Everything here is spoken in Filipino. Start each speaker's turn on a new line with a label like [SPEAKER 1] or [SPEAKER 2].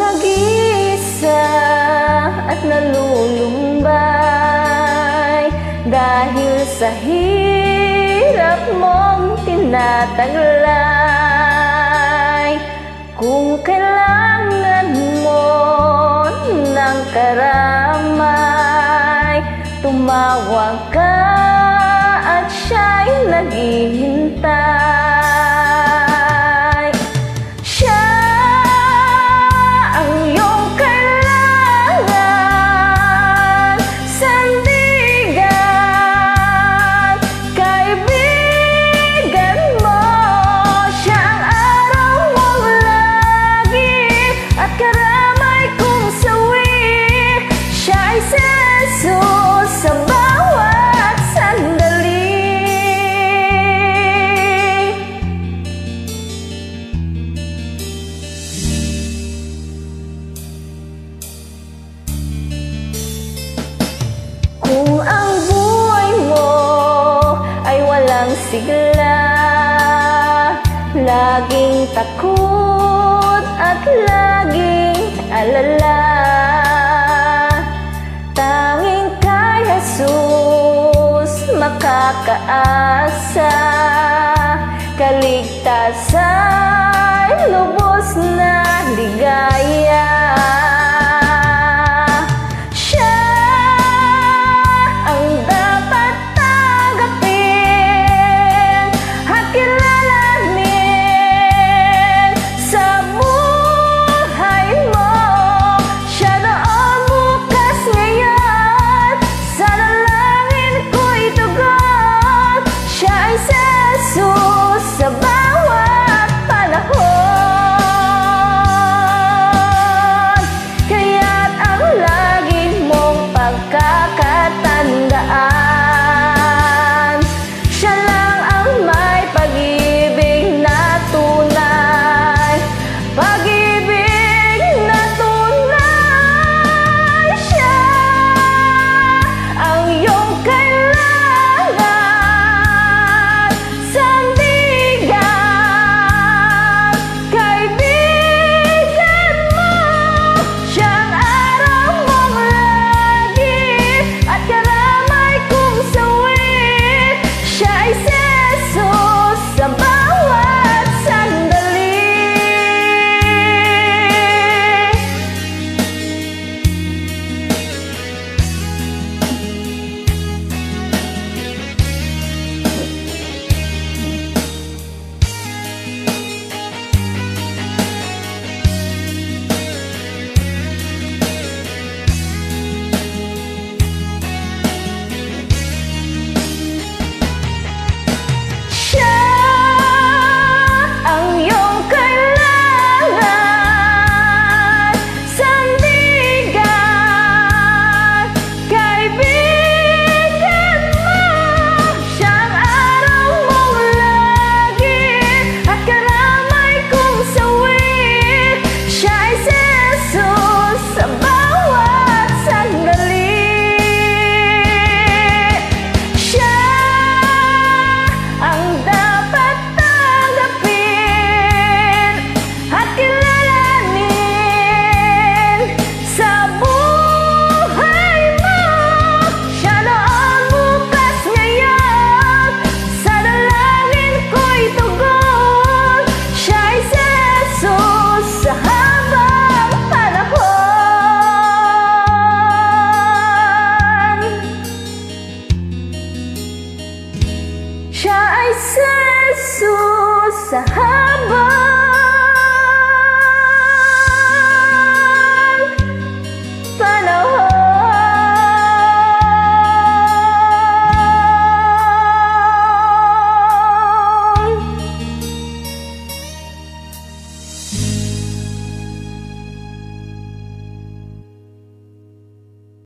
[SPEAKER 1] mag-iisa at nalulumbay dahil sa hirap mong tinataglay. Kung kailangan mo ng karamay, tumawag ka at siya'y naghihintay. Siya ang iyong kailangan, sandigan, kaibigan mo. Siya ang araw mong lagi at karamay kong sawi. Siya ay si Jesus sa bawat sandali. Kung ang buhay mo ay walang sigla, laging takot at laging alala, tanging kay Jesus makakaasa. Kaligtasan, lubos na ligaya. Siya ang dapat tanggapin at kilalanin sa buhay mo. Siya noon, bukas, ngayon, sa dalangin ko'y tugon. Siya ay si Jesus sa bawat panahon. Kaya't ang lagi mong pagkakatandaan, siya lang ang may pag-ibig na tunay. Pag-ibig na tunay. Siya ang iyong kailangan, sandigan, kaibigan mo. Siya ang araw mong lagi at karamay kong sawi. Siya ay si Jesus sa bawat sandali. Siya ang iyong kailangan, sandigan, kaibigan mo. Siya ang araw mong lagi at karamay kong sawi. Siya ay si Jesus sa bawat sandali. Siya ang dapat tanggapin at kilalanin sa buhay mo. Siya noon, bukas, ngayon, sa dalangin ko'y tugon. Siya ay si Jesus sa habang panahon. Siya ay si Jesus sa habang